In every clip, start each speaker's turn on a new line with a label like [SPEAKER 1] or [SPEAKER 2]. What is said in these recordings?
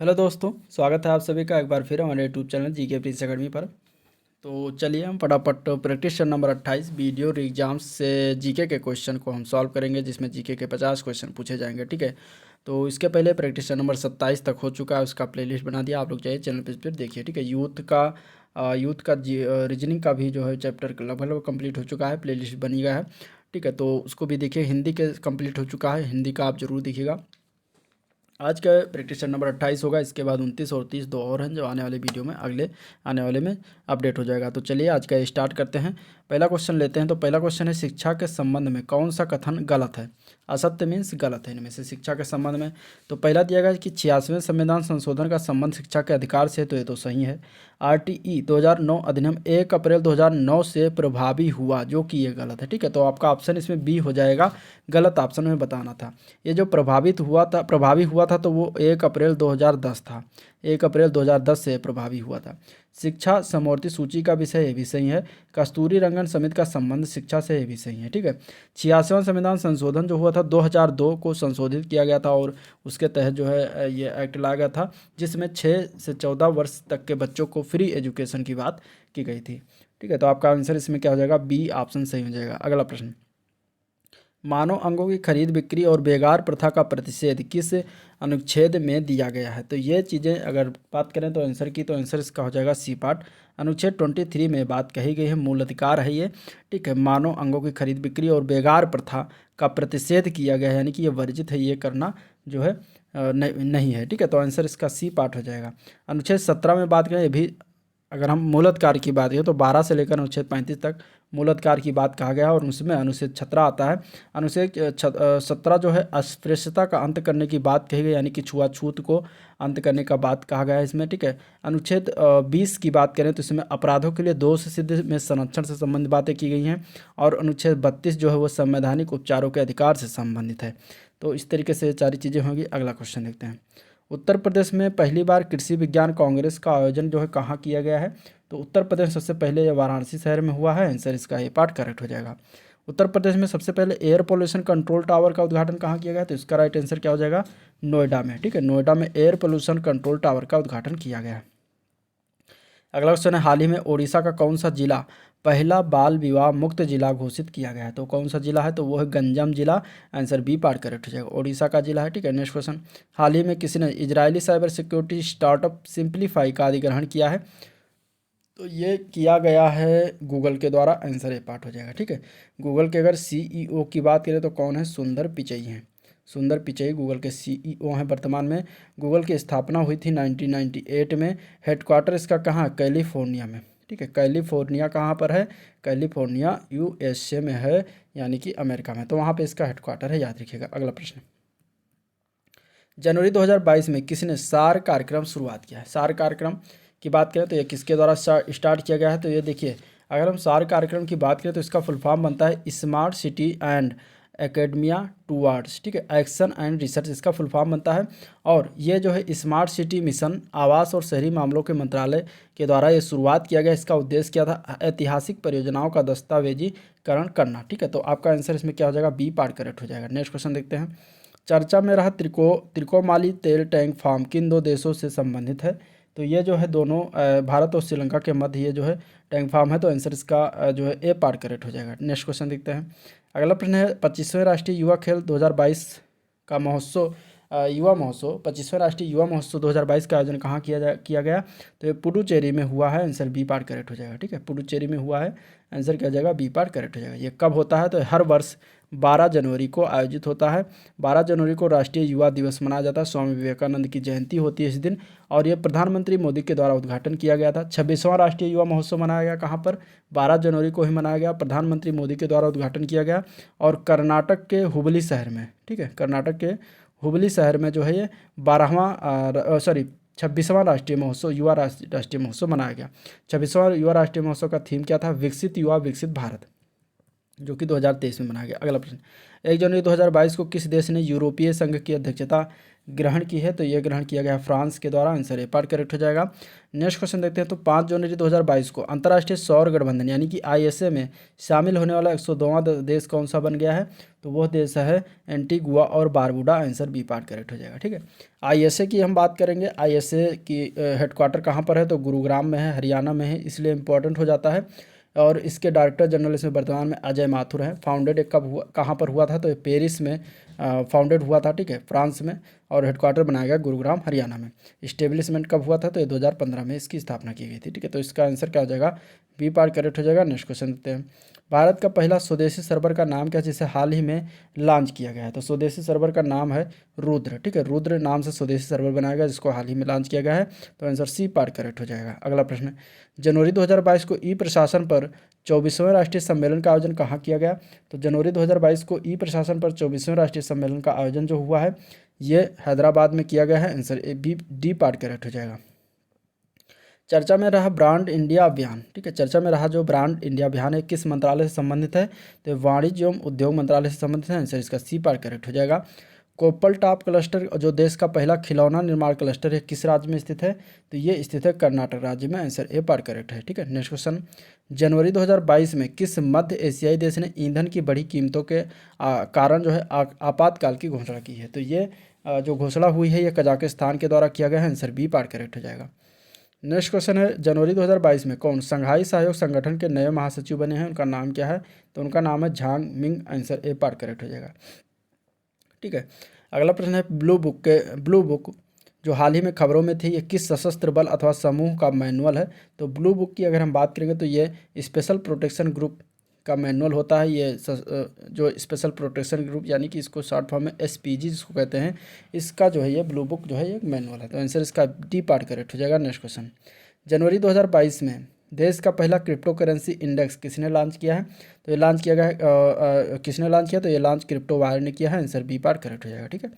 [SPEAKER 1] Hello दोस्तों, स्वागत है आप सभी का एक बार फिर हमारे YouTube channel GK Prince academy पर। तो चलिए हम फटाफट प्रैक्टिस नंबर 28 वीडियो एग्जाम्स से जीके के क्वेश्चन को हम सॉल्व करेंगे, जिसमें जीके के 50 क्वेश्चन पूछे जाएंगे। ठीक है, तो इसके पहले प्रैक्टिस नंबर 27 तक हो चुका है, उसका प्लेलिस्ट बना दिया, आप लोग जाइए चैनल पर फिर देखिए। ठीक है, यूथ का रीजनिंग का भी जो है चैप्टर लगभग कंप्लीट हो चुका है, प्लेलिस्ट बनी गया है। ठीक है, तो उसको भी देखिए। हिंदी के कंप्लीट हो चुका है, हिंदी का आप जरूर देखिएगा। आज का प्रैक्टिस नंबर 28 होगा, इसके बाद 29 और 30 दो और हैं जो आने वाले वीडियो में अगले आने वाले में अपडेट हो जाएगा। तो चलिए आज का स्टार्ट करते हैं। पहला क्वेश्चन लेते हैं। तो पहला क्वेश्चन है, शिक्षा के संबंध में कौन सा कथन गलत है? असत्य मीन्स गलत है इनमें से। शिक्षा के संबंध में तो पहला दिया गया कि 86वें संविधान संशोधन का संबंध शिक्षा के अधिकार से है, तो ये तो सही है। RTE 2009 अधिनियम 1 अप्रैल 2009 से प्रभावी हुआ, जो कि ये गलत है। ठीक है, तो आपका ऑप्शन इसमें बी हो जाएगा, गलत ऑप्शन में बताना था। ये जो प्रभावी हुआ था तो वो 1 अप्रैल 2010 था, 1 अप्रैल 2010 से प्रभावी हुआ था। शिक्षा समवर्ती सूची का विषय, ये भी सही है। कस्तूरी रंगन समिति का संबंध शिक्षा से, ये भी सही है। ठीक है, 86वां संविधान संशोधन जो हुआ था 2002 को संशोधित किया गया था, और उसके तहत जो है ये एक्ट लाया गया था, जिसमें 6 से 14 वर्ष तक के बच्चों को फ्री एजुकेशन की बात की गई थी। ठीक है, तो आपका आंसर इसमें क्या हो जाएगा? बी ऑप्शन सही हो जाएगा। अगला प्रश्न, मानव अंगों की खरीद बिक्री और बेगार प्रथा का प्रतिषेध किस अनुच्छेद में दिया गया है? तो ये चीज़ें अगर बात करें तो आंसर की, तो आंसर इसका हो जाएगा सी पार्ट। अनुच्छेद 23 में बात कही गई है, मूल अधिकार है ये। ठीक है, मानव अंगों की खरीद बिक्री और बेगार प्रथा का प्रतिषेध किया गया है, यानी कि ये वर्जित है, ये करना जो है नहीं है। ठीक है, तो आंसर इसका सी पार्ट हो जाएगा। अनुच्छेद 17 में बात करें, ये भी अगर हम मूलाधिकार की बात करें तो 12 से लेकर अनुच्छेद 35 तक मूलाधिकार की बात कहा गया है, और उसमें अनुच्छेद 17 आता है। अनुच्छेद 17 जो है अस्पृश्यता का अंत करने की बात कही गई, यानी कि छुआछूत को अंत करने का बात कहा गया है इसमें। ठीक है, अनुच्छेद 20 की बात करें तो इसमें अपराधों के लिए दोष सिद्ध में संरक्षण से संबंधित बातें की गई हैं, और अनुच्छेद 32 जो है वो संवैधानिक उपचारों के अधिकार से संबंधित है। तो इस तरीके से सारी चीज़ें होंगी। अगला क्वेश्चन देखते हैं। उत्तर प्रदेश में पहली बार कृषि विज्ञान कांग्रेस का आयोजन जो है कहाँ किया गया है? तो उत्तर प्रदेश सबसे पहले वाराणसी शहर में हुआ है, आंसर इसका ये पार्ट करेक्ट हो जाएगा। उत्तर प्रदेश में सबसे पहले एयर पोल्यूशन कंट्रोल टावर का उद्घाटन कहाँ किया गया? तो इसका राइट आंसर क्या हो जाएगा? नोएडा में। ठीक है, नोएडा में एयर पोल्यूशन कंट्रोल टावर का उद्घाटन किया गया है। अगला क्वेश्चन है, हाल ही में ओडिशा का कौन सा जिला पहला बाल विवाह मुक्त जिला घोषित किया गया है? तो कौन सा जिला है? तो वो है गंजम जिला, आंसर बी पार्ट करेक्ट हो जाएगा, ओडिशा का जिला है। ठीक है, नेक्स्ट क्वेश्चन, हाल ही में किसने Israeli cyber security startup simplify का अधिग्रहण किया है? तो ये किया गया है गूगल के द्वारा, आंसर ए पार्ट हो जाएगा। ठीक है, गूगल के अगर CEO की बात करें तो कौन है? सुंदर पिचई हैं। सुंदर पिचई गूगल के CEO हैं वर्तमान में। गूगल की स्थापना हुई थी 1998 में। हेडक्वार्टर इसका कहाँ? कैलिफोर्निया में। ठीक है, कैलिफोर्निया कहाँ पर है? कैलिफोर्निया USA में है, यानी कि अमेरिका में, तो वहाँ पे इसका हेडक्वार्टर है, याद रखिएगा। अगला प्रश्न, जनवरी 2022 में किसने सार कार्यक्रम शुरुआत किया है? सार कार्यक्रम की बात करें तो ये किसके द्वारा स्टार्ट किया गया है? तो ये देखिए, अगर हम सार कार्यक्रम की बात करें तो इसका फुल फॉर्म बनता है smart city and academia towards. ठीक है, एक्शन एंड रिसर्च इसका फुल फॉर्म बनता है। और ये जो है स्मार्ट सिटी मिशन आवास और शहरी मामलों के मंत्रालय के द्वारा ये शुरुआत किया गया। इसका उद्देश्य क्या था? ऐतिहासिक परियोजनाओं का दस्तावेजीकरण करना। ठीक है, तो आपका आंसर इसमें क्या हो जाएगा? बी पार्ट करेक्ट हो जाएगा। नेक्स्ट क्वेश्चन देखते हैं, चर्चा में रहा त्रिकोमाली तेल टैंक फार्म किन दो देशों से संबंधित है? तो ये जो है दोनों भारत और श्रीलंका के मध्य ये जो है टैंक फार्म है, तो आंसर इसका जो है ए पार्ट करेक्ट हो जाएगा। नेक्स्ट क्वेश्चन देखते हैं। अगला प्रश्न है, 25वें राष्ट्रीय युवा खेल 2022 का महोत्सव युवा महोत्सव 25वें राष्ट्रीय युवा महोत्सव 2022 का आयोजन कहाँ किया गया? तो ये पुडुचेरी में हुआ है, आंसर बी पार्ट करेक्ट हो जाएगा। ठीक है, पुडुचेरी में हुआ है, आंसर क्या हो जाएगा? बी पार्ट करेक्ट हो जाएगा। ये कब होता है? तो हर वर्ष 12 जनवरी को आयोजित होता है। 12 जनवरी को राष्ट्रीय युवा दिवस मनाया जाता है, स्वामी विवेकानंद की जयंती होती है इस दिन, और ये प्रधानमंत्री मोदी के द्वारा उद्घाटन किया गया था। 26वां राष्ट्रीय युवा महोत्सव मनाया गया कहाँ पर? 12 जनवरी को ही मनाया गया, प्रधानमंत्री मोदी के द्वारा उद्घाटन किया गया, और कर्नाटक के हुबली शहर में। ठीक है, कर्नाटक के हुबली शहर में जो है ये 26वां राष्ट्रीय महोत्सव राष्ट्रीय महोत्सव मनाया गया। 26वां युवा राष्ट्रीय महोत्सव का थीम क्या था? विकसित युवा विकसित भारत, जो कि 2023 में मनाया गया। अगला प्रश्न, 1 जनवरी 2022 को किस देश ने यूरोपीय संघ की अध्यक्षता ग्रहण की है, तो ये ग्रहण किया गया फ्रांस के द्वारा। आंसर ए पार्ट करेक्ट हो जाएगा। नेक्स्ट क्वेश्चन देखते हैं। तो 5 जनवरी 2022 को अंतर्राष्ट्रीय सौर गठबंधन यानी कि आईएसए में शामिल होने वाला 102वां देश कौन सा बन गया है? तो वह देश है एंटीगुआ और Barbuda. Answer B part correct हो जाएगा। ठीक है, आईएसए की हम बात करेंगे। आईएसए की हेडक्वार्टर कहाँ पर है? तो गुरुग्राम में है, हरियाणा में है, इसलिए इंपॉर्टेंट हो जाता है। और इसके डायरेक्टर जनरल इसमें वर्तमान में अजय माथुर हैं। फाउंडेड कब हुआ, कहाँ पर हुआ था? तो ये पेरिस में फाउंडेड हुआ था। ठीक है, फ्रांस में। और हेडक्वार्टर बनाया गया गुरुग्राम, हरियाणा में। इस्टेब्लिशमेंट कब हुआ था? तो ये 2015 में इसकी स्थापना की गई थी। ठीक है, तो इसका आंसर क्या हो जाएगा? बी पार्ट करेक्ट हो जाएगा। नेक्स्ट क्वेश्चन देखते हैं। भारत का पहला स्वदेशी सर्वर का नाम क्या है जिसे हाल ही में लॉन्च किया गया है? तो स्वदेशी सर्वर का नाम है रुद्र। ठीक है, रुद्र नाम से स्वदेशी सर्वर बनाया गया जिसको हाल ही में लॉन्च किया गया है। तो आंसर सी पार्ट करेक्ट हो जाएगा। अगला प्रश्न, जनवरी 2022 को ई प्रशासन पर 24वें राष्ट्रीय सम्मेलन का आयोजन कहाँ किया गया? तो जनवरी 2022 को ई प्रशासन पर 24वें राष्ट्रीय सम्मेलन का आयोजन जो हुआ है ये हैदराबाद में किया गया है। Answer A B D part correct हो जाएगा। चर्चा में रहा ब्रांड इंडिया अभियान। ठीक है, चर्चा में रहा जो ब्रांड इंडिया अभियान है किस मंत्रालय से संबंधित है? तो वाणिज्य एवं उद्योग मंत्रालय से संबंधित है। आंसर इसका सी पार्ट करेक्ट हो जाएगा। कोप्पल टॉप क्लस्टर जो देश का पहला खिलौना निर्माण क्लस्टर है किस राज्य में स्थित है? तो ये स्थित है कर्नाटक राज्य में। आंसर ए पार्ट करेक्ट है। ठीक है, नेक्स्ट क्वेश्चन, जनवरी 2022 में किस मध्य एशियाई देश ने ईंधन की बढ़ी कीमतों के कारण जो है आपातकाल की घोषणा की है? तो ये जो घोषणा हुई है ये कजाकिस्तान के द्वारा किया गया है। आंसर बी पार्ट करेक्ट हो जाएगा। नेक्स्ट क्वेश्चन है, जनवरी 2022 में कौन संघाई सहयोग संगठन के नए महासचिव बने हैं? उनका नाम क्या है? तो उनका नाम है Jhang Ming. Answer A part correct हो जाएगा। ठीक है, अगला प्रश्न है ब्लू बुक जो हाल ही में खबरों में थी ये किस सशस्त्र बल अथवा समूह का मैनुअल है? तो ब्लू बुक की अगर हम बात करेंगे तो ये स्पेशल प्रोटेक्शन ग्रुप का मैनुअल होता है। ये जो स्पेशल प्रोटेक्शन ग्रुप यानी कि इसको शॉर्ट फॉर्म में एसपीजी जिसको कहते हैं, इसका जो है ये ब्लू बुक जो है ये मैनुअल है। तो आंसर इसका डी पार्ट करेक्ट हो जाएगा। नेक्स्ट क्वेश्चन, जनवरी 2022 में देश का पहला क्रिप्टो करेंसी इंडेक्स किसने लॉन्च किया है? तो ये लॉन्च किया गया है किसने लॉन्च किया? तो ये लॉन्च क्रिप्टो वायर ने किया है। आंसर बी पार्ट करेक्ट हो जाएगा। ठीक है,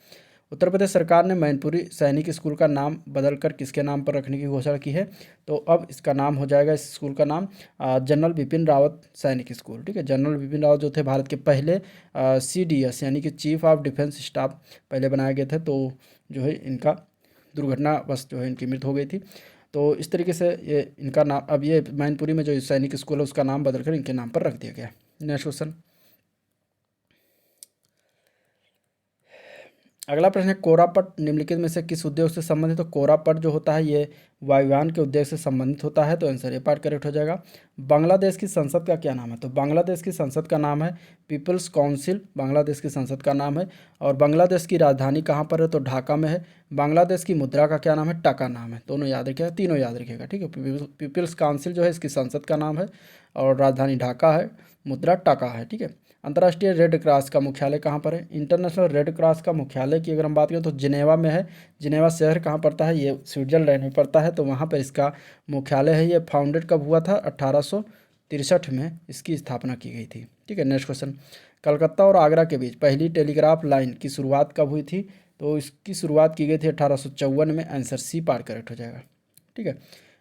[SPEAKER 1] उत्तर प्रदेश सरकार ने मैनपुरी सैनिक स्कूल का नाम बदलकर किसके नाम पर रखने की घोषणा की है? तो अब इसका नाम हो जाएगा, इस स्कूल का नाम जनरल बिपिन रावत सैनिक स्कूल। ठीक है, जनरल बिपिन रावत जो थे भारत के पहले CDS यानी कि चीफ ऑफ डिफेंस स्टाफ पहले बनाए गए थे। तो जो है इनका दुर्घटनावश जो है इनकी मृत्यु हो गई थी। तो इस तरीके से ये इनका नाम, अब ये मैनपुरी में जो सैनिक स्कूल है उसका नाम बदलकर इनके नाम पर रख दिया गया। नेक्स्ट क्वेश्चन, अगला प्रश्न है, कोरापट निम्नलिखित में से किस उद्योग से संबंधित? तो कोरापट जो होता है ये वायुयान के उद्योग से संबंधित होता है। तो आंसर ए पार्ट करेक्ट हो जाएगा। बांग्लादेश की संसद का क्या नाम है? तो बांग्लादेश की संसद का नाम है पीपल्स काउंसिल, बांग्लादेश की संसद का नाम है। और बांग्लादेश की राजधानी कहाँ पर है? तो ढाका में है। बांग्लादेश की मुद्रा का क्या नाम है? टका नाम है। दोनों याद रखिएगा, तीनों याद रखिएगा। ठीक है, पीपल्स काउंसिल जो है इसकी संसद का नाम है और राजधानी ढाका है, मुद्रा टका है। ठीक है, अंतर्राष्ट्रीय रेड क्रॉस का मुख्यालय कहाँ पर है? इंटरनेशनल रेड क्रॉस का मुख्यालय की अगर हम बात करें तो जिनेवा में है। जिनेवा शहर कहाँ पड़ता है? ये स्विट्जरलैंड में पड़ता है। तो वहाँ पर इसका मुख्यालय है। ये फाउंडेड कब हुआ था? 1863 में इसकी स्थापना की गई थी। ठीक है, नेक्स्ट क्वेश्चन, कलकत्ता और आगरा के बीच पहली टेलीग्राफ लाइन की शुरुआत कब हुई थी? तो इसकी शुरुआत की गई थी 1854 में। आंसर सी पार्ट करेक्ट हो जाएगा। ठीक है,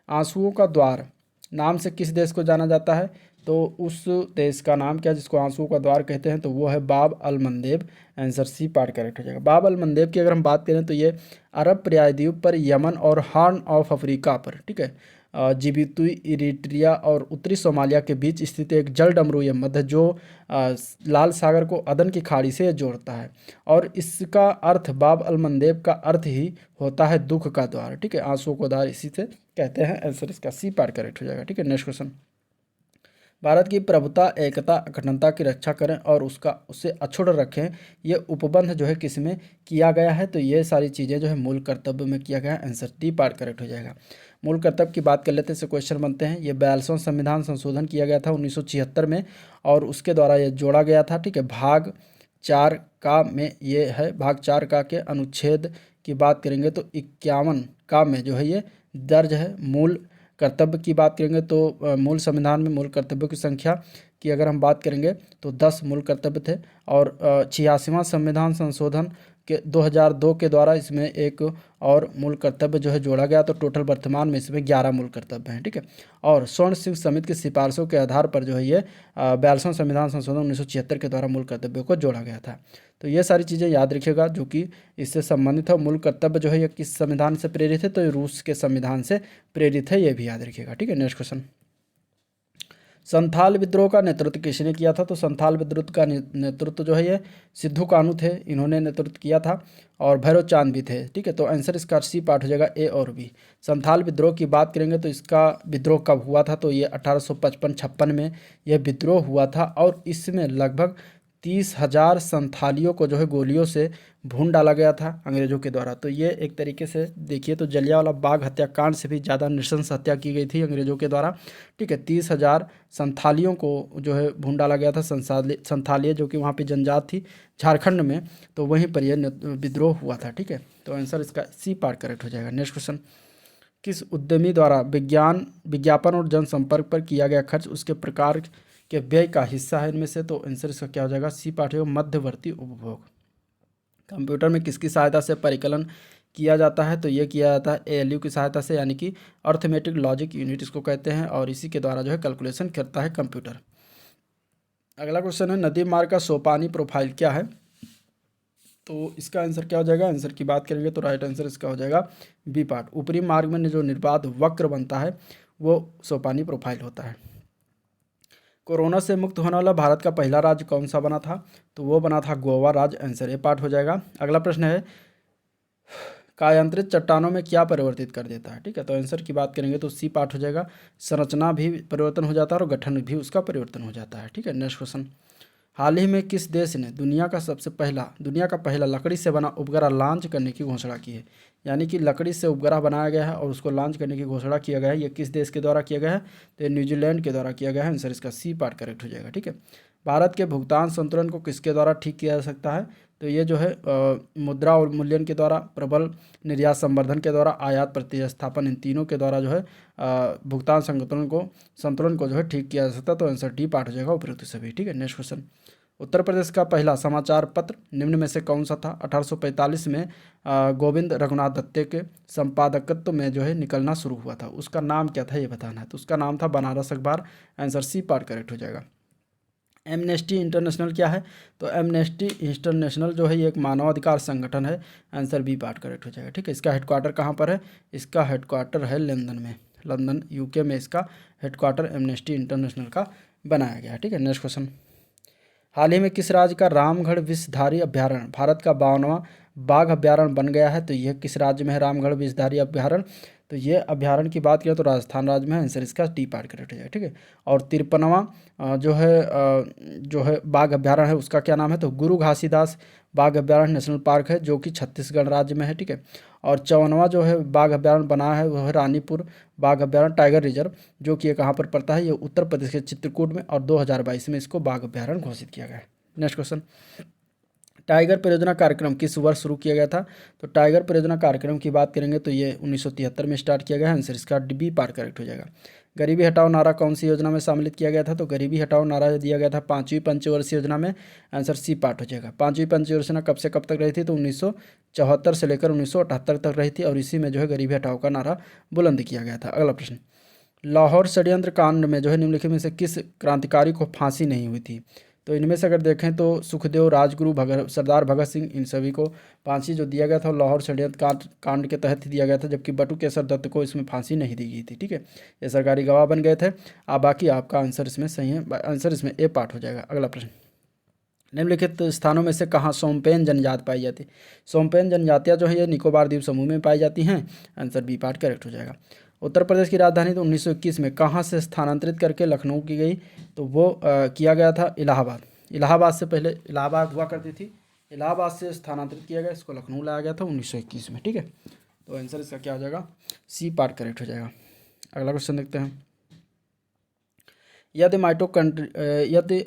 [SPEAKER 1] आंसुओं का द्वार नाम से किस देश को जाना जाता है? तो उस देश का नाम क्या जिसको आंसुओं का द्वार कहते हैं? तो वो है बाब अल मंदेब। आंसर सी पार्ट करेक्ट हो जाएगा। बाब अल मंदेब की अगर हम बात करें तो ये अरब प्रायद्वीप पर, यमन और हॉर्न ऑफ अफ्रीका पर, ठीक है, जिबूती, इरिट्रिया और उत्तरी सोमालिया के बीच स्थित एक जल डमरू मध्य जो लाल सागर को अदन की खाड़ी से जोड़ता है। और इसका अर्थ, बाब अल मंदेब का अर्थ ही होता है दुख का द्वार। ठीक है, आंसुओं का द्वार इसी से कहते हैं। आंसर इसका सी पार्ट करेक्ट हो जाएगा। ठीक है, नेक्स्ट क्वेश्चन, भारत की प्रभुता, एकता, अखंडता की रक्षा करें और उससे अछूट रखें, ये उपबंध जो है किसमें किया गया है? तो ये सारी चीज़ें जो है मूल कर्तव्य में किया गया है। आंसर डी पार्ट करेक्ट हो जाएगा। मूल कर्तव्य की बात कर लेते हैं, इससे क्वेश्चन बनते हैं। ये 42वां संविधान संशोधन किया गया था 1976 में और उसके द्वारा ये जोड़ा गया था। ठीक है, भाग 4 का में ये है, भाग 4 का के अनुच्छेद की बात करेंगे तो 51 का में जो है ये दर्ज है। मूल कर्तव्य की बात करेंगे तो मूल संविधान में मूल कर्तव्यों की संख्या की अगर हम बात करेंगे तो 10 मूल कर्तव्य थे। और 86वां संविधान संशोधन के 2002 के द्वारा इसमें एक और मूल कर्तव्य जो है जोड़ा गया, तो टोटल वर्तमान में इसमें 11 मूल कर्तव्य हैं, ठीक है। और स्वर्ण सिंह समिति की सिफारिशों के आधार पर जो है ये 42वां संविधान संशोधन 1976 के द्वारा मूल कर्तव्यों को जोड़ा गया था। तो ये सारी चीज़ें याद रखिएगा जो कि इससे संबंधित है। मूल कर्तव्य जो है ये किस संविधान से प्रेरित है, तो ये रूस के संविधान से प्रेरित है, ये भी याद रखिएगा, ठीक है। नेक्स्ट क्वेश्चन, संथाल विद्रोह का नेतृत्व किसने किया था, तो संथाल विद्रोह का नेतृत्व जो है ये सिद्धू कान्हू थे, इन्होंने नेतृत्व किया था, और भैरव चांद भी थे, ठीक है। तो आंसर इसका सी पार्ट हो जाएगा ए और बी। संथाल विद्रोह की बात करेंगे तो इसका विद्रोह कब हुआ था, तो ये 1855-56 में यह विद्रोह हुआ था, और इसमें लगभग 30,000 संथालियों को जो है गोलियों से भून डाला गया था अंग्रेज़ों के द्वारा। तो ये एक तरीके से देखिए तो जलियांवाला बाग हत्याकांड से भी ज़्यादा नृशंस हत्या की गई थी अंग्रेज़ों के द्वारा, ठीक है। 30,000 संथालियों को जो है भून डाला गया था। संथालिया जो कि वहाँ पे जनजात थी झारखंड में, तो वहीं पर यह विद्रोह हुआ था, ठीक है। तो आंसर इसका सी पार्ट करेक्ट हो जाएगा। नेक्स्ट क्वेश्चन, किस उद्यमी द्वारा विज्ञापन और जनसंपर्क पर किया गया खर्च उसके प्रकार के व्यय का हिस्सा है इनमें से, तो आंसर इसका क्या हो जाएगा, सी पार्ट होगा मध्यवर्ती उपभोग। कंप्यूटर में किसकी सहायता से परिकलन किया जाता है, तो ये किया जाता है एएलयू की सहायता से, यानी कि अर्थमेटिक लॉजिक यूनिट इसको कहते हैं, और इसी के द्वारा जो है कैलकुलेशन करता है कंप्यूटर। अगला क्वेश्चन है, नदी मार्ग का सोपानी प्रोफाइल क्या है, तो इसका आंसर क्या हो जाएगा, आंसर की बात करेंगे तो राइट आंसर इसका हो जाएगा बी पार्ट। ऊपरी मार्ग में जो निर्बाध वक्र बनता है वो सोपानी प्रोफाइल होता है। कोरोना से मुक्त होने वाला भारत का पहला राज्य कौन सा बना था, तो वो बना था गोवा राज्य, आंसर ए पार्ट हो जाएगा। अगला प्रश्न है, कायांतरित चट्टानों में क्या परिवर्तित कर देता है, ठीक है। तो आंसर की बात करेंगे तो सी पार्ट हो जाएगा, संरचना भी परिवर्तन हो जाता है और गठन भी उसका परिवर्तन हो जाता है, ठीक है। नेक्स्ट क्वेश्चन, हाल ही में किस देश ने दुनिया का पहला लकड़ी से बना उपग्रह लॉन्च करने की घोषणा की है, यानी कि लकड़ी से उपग्रह बनाया गया है और उसको लॉन्च करने की घोषणा किया गया है, ये किस देश के द्वारा किया गया है, तो ये न्यूजीलैंड के द्वारा किया गया है, आंसर इसका सी पार्ट करेक्ट हो जाएगा, ठीक है। भारत के भुगतान संतुलन को किसके द्वारा ठीक किया जा सकता है, तो ये जो है मुद्रा और मूल्यन के द्वारा, प्रबल निर्यात संवर्धन के द्वारा, आयात प्रतिस्थापन, इन तीनों के द्वारा जो है भुगतान संतुलन को जो है ठीक किया जा सकता है, तो आंसर डी पार्ट हो जाएगा उपरोक्त सभी, ठीक है। नेक्स्ट क्वेश्चन, उत्तर प्रदेश का पहला समाचार पत्र निम्न में से कौन सा था, 1845 में गोविंद रघुनाथ दत्ते के संपादकत्व में जो है निकलना शुरू हुआ था, उसका नाम क्या था ये बताना है, तो उसका नाम था बनारस अखबार, आंसर सी पार्ट करेक्ट हो जाएगा। एमनेस्टी इंटरनेशनल क्या है, तो एमनेस्टी इंटरनेशनल जो है ये एक मानवाधिकार संगठन है, आंसर बी पार्ट करेक्ट हो जाएगा, ठीक है। इसका हेडक्वार्टर कहाँ पर है, इसका हेडक्वार्टर है लंदन में, लंदन यूके में इसका हेडक्वार्टर एमनेस्टी इंटरनेशनल का बनाया गया है, ठीक है। नेक्स्ट क्वेश्चन, हाल ही में किस राज्य का रामगढ़ विषधारी अभ्यारण्य भारत का 52वां बाघ अभ्यारण्य बन गया है, तो यह किस राज्य में है रामगढ़ विषधारी अभ्यारण्य, तो ये अभ्यारण्य की बात करें तो राजस्थान राज्य में है, आंसर इसका डी पार्ट करेक्ट हो जाएगा, ठीक है। और 53वां जो है बाघ अभ्यारण्य है उसका क्या नाम है, तो गुरु घासीदास बाघ अभ्यारण्य नेशनल पार्क है जो कि छत्तीसगढ़ राज्य में है, ठीक है। और 54वां जो है बाघ अभ्यारण्य बना है वो है रानीपुर बाघ अभ्यारण्य टाइगर रिजर्व, जो कि ये कहाँ पर पड़ता है, ये उत्तर प्रदेश के चित्रकूट में, और 2022 में इसको बाघ अभ्यारण्य घोषित किया गया है। नेक्स्ट क्वेश्चन, टाइगर परियोजना कार्यक्रम किस वर्ष शुरू किया गया था, तो टाइगर परियोजना कार्यक्रम की बात करेंगे तो ये 1973 में स्टार्ट किया गया है, आंसर इसका बी पार्ट करेक्ट हो जाएगा। गरीबी हटाओ नारा कौन सी योजना में सम्मिलित किया गया था, तो गरीबी हटाओ नारा दिया गया था 5वीं पंचवर्षीय योजना में, आंसर सी पार्ट हो जाएगा। 5वीं पंचवर्षीय योजना कब से कब तक रही थी, तो 1974 से लेकर 1978 तक रही थी, और इसी में जो है गरीबी हटाओ का नारा बुलंद किया गया था। अगला प्रश्न, लाहौर षड्यंत्र कांड में जो है निम्नलिखित में से किस क्रांतिकारी को फांसी नहीं हुई थी, तो इनमें से अगर देखें तो सुखदेव, राजगुरु, सरदार भगत सिंह, इन सभी को फांसी जो दिया गया था लाहौर षड्यंत्र कांड के तहत दिया गया था, जबकि बटू केसर दत्त को इसमें फांसी नहीं दी गई थी, ठीक है। ये सरकारी गवाह बन गए थे। बाकी आपका आंसर इसमें सही है, आंसर इसमें ए पार्ट हो जाएगा। अगला प्रश्न, निम्नलिखित स्थानों में से कहाँ सोमपेन जनजाति पाई जाती है, सोमपेन जनजातियाँ जो है ये निकोबार द्वीप समूह में पाई जाती हैं, आंसर बी पार्ट करेक्ट हो जाएगा। उत्तर प्रदेश की राजधानी तो 1921 में कहाँ से स्थानांतरित करके लखनऊ की गई, तो वो किया गया था इलाहाबाद, इलाहाबाद से पहले इलाहाबाद हुआ करती थी, इलाहाबाद से स्थानांतरित किया गया, इसको लखनऊ लाया गया था 1921 में, ठीक है। तो आंसर इसका क्या हो जाएगा, सी पार्ट करेक्ट हो जाएगा। अगला क्वेश्चन देखते हैं, यदि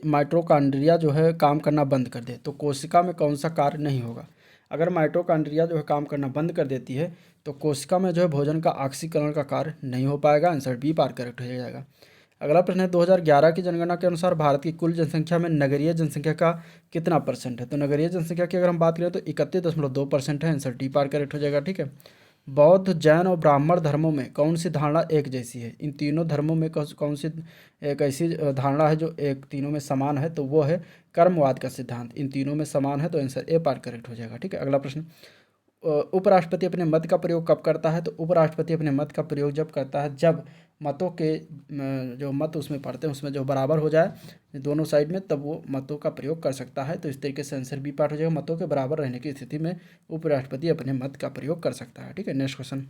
[SPEAKER 1] माइटोकॉन्ड्रिया जो है काम करना बंद कर दे तो कोशिका में कौन सा कार्य नहीं होगा, अगर माइटोकॉन्ड्रिया जो है काम करना बंद कर देती है तो कोशिका में जो है भोजन का ऑक्सीकरण का कार्य नहीं हो पाएगा, आंसर बी पार्ट करेक्ट हो जाएगा। अगला प्रश्न है 2011 की जनगणना के अनुसार भारत की कुल जनसंख्या में नगरीय जनसंख्या का कितना परसेंट है। तो नगरीय जनसंख्या की अगर हम बात करें तो 31.2% है। आंसर डी पार करेक्ट हो जाएगा। ठीक है। बौद्ध, जैन और ब्राह्मण धर्मों में कौन सी धारणा एक जैसी है। इन तीनों धर्मों में कौन सी एक ऐसी धारणा है जो एक तीनों में समान है, तो वो है कर्मवाद का सिद्धांत। इन तीनों में समान है, तो आंसर ए पार करेक्ट हो जाएगा। ठीक है। अगला प्रश्न, उपराष्ट्रपति अपने मत का प्रयोग कब करता है। तो उपराष्ट्रपति अपने मत का प्रयोग जब करता है जब मतों के जो मत उसमें पढ़ते हैं उसमें जो बराबर हो जाए दोनों साइड में, तब वो मतों का प्रयोग कर सकता है। तो इस तरीके से आंसर बी पार्ट हो जाएगा। मतों के बराबर रहने की स्थिति में उपराष्ट्रपति अपने मत का प्रयोग कर सकता है। ठीक है। नेक्स्ट क्वेश्चन,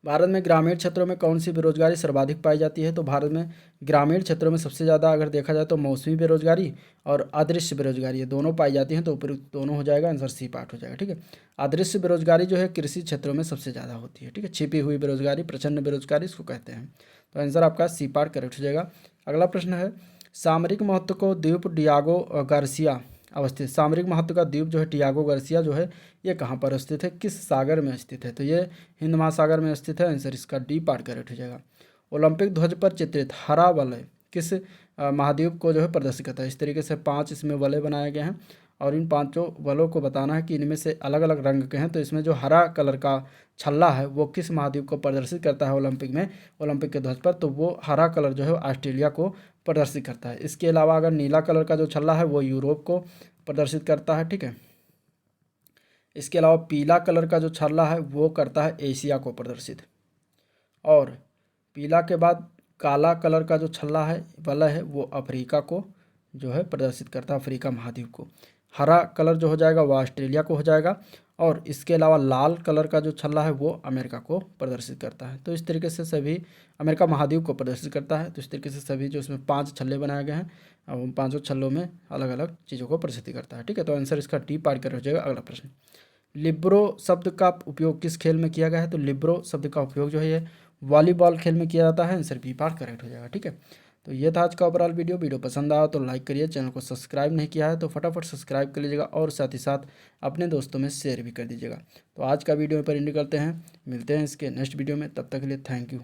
[SPEAKER 1] भारत में ग्रामीण क्षेत्रों में कौन सी बेरोजगारी सर्वाधिक पाई जाती है। तो भारत में ग्रामीण क्षेत्रों में सबसे ज़्यादा अगर देखा जाए तो मौसमी बेरोजगारी और अदृश्य बेरोजगारी, ये दोनों पाई जाती हैं। तो उपयुक्त दोनों हो जाएगा। आंसर सी पार्ट हो जाएगा। ठीक है। अदृश्य बेरोजगारी जो है कृषि क्षेत्रों में सबसे ज़्यादा होती है। ठीक है। छिपी हुई बेरोजगारी, प्रचंड बेरोजगारी इसको कहते हैं। तो आंसर आपका सी पार्ट करेक्ट हो जाएगा। अगला प्रश्न है, सामरिक महत्व को द्वीप डियागो गार्सिया अवस्थित, सामरिक महत्व का द्वीप जो है डियागो गार्सिया जो है ये कहाँ पर स्थित है, किस सागर में स्थित है। तो ये हिंद महासागर में स्थित है। आंसर इसका डी पार्ट करेक्ट हो जाएगा। ओलंपिक ध्वज पर चित्रित हरा वलय किस महाद्वीप को जो है प्रदर्शित करता है। इस तरीके से 5 इसमें वलय बनाए गए हैं और इन 5 वलों को बताना है कि इनमें से अलग अलग रंग के हैं। तो इसमें जो हरा कलर का छल्ला है वो किस महाद्वीप को प्रदर्शित करता है ओलंपिक में, ओलंपिक के ध्वज पर। तो वो हरा कलर जो है ऑस्ट्रेलिया को प्रदर्शित करता है। इसके अलावा अगर नीला कलर का जो छल्ला है वो यूरोप को प्रदर्शित करता है। ठीक है। इसके अलावा पीला कलर का जो छल्ला है वो करता है एशिया को प्रदर्शित, और पीला के बाद काला कलर का जो छल्ला है वलय है वो अफ्रीका को जो है प्रदर्शित करता है, अफ्रीका महाद्वीप को। हरा कलर जो हो जाएगा वो ऑस्ट्रेलिया को हो जाएगा, और इसके अलावा लाल कलर का जो छल्ला है वो अमेरिका को प्रदर्शित करता है। तो इस तरीके से सभी अमेरिका महाद्वीप को प्रदर्शित करता है। तो इस तरीके से सभी जो इसमें 5 छल्ले बनाए गए हैं उन 5 छल्लों में अलग अलग चीज़ों को प्रदर्शित करता है। ठीक है। तो आंसर इसका डी पार कर हो जाएगा। अगला प्रश्न, लिब्रो शब्द का उपयोग किस खेल में किया गया है। तो लिब्रो शब्द का उपयोग जो है ये वॉलीबॉल खेल में किया जाता है। आंसर बी पार्ट करेक्ट हो जाएगा। ठीक है। तो ये था आज का ओवरऑल वीडियो पसंद आया तो लाइक करिए, चैनल को सब्सक्राइब नहीं किया है तो फटाफट सब्सक्राइब कर लीजिएगा और साथ ही साथ अपने दोस्तों में शेयर भी कर दीजिएगा। तो आज का वीडियो पर एंड करते हैं, मिलते हैं इसके नेक्स्ट वीडियो में, तब तक के लिए थैंक यू।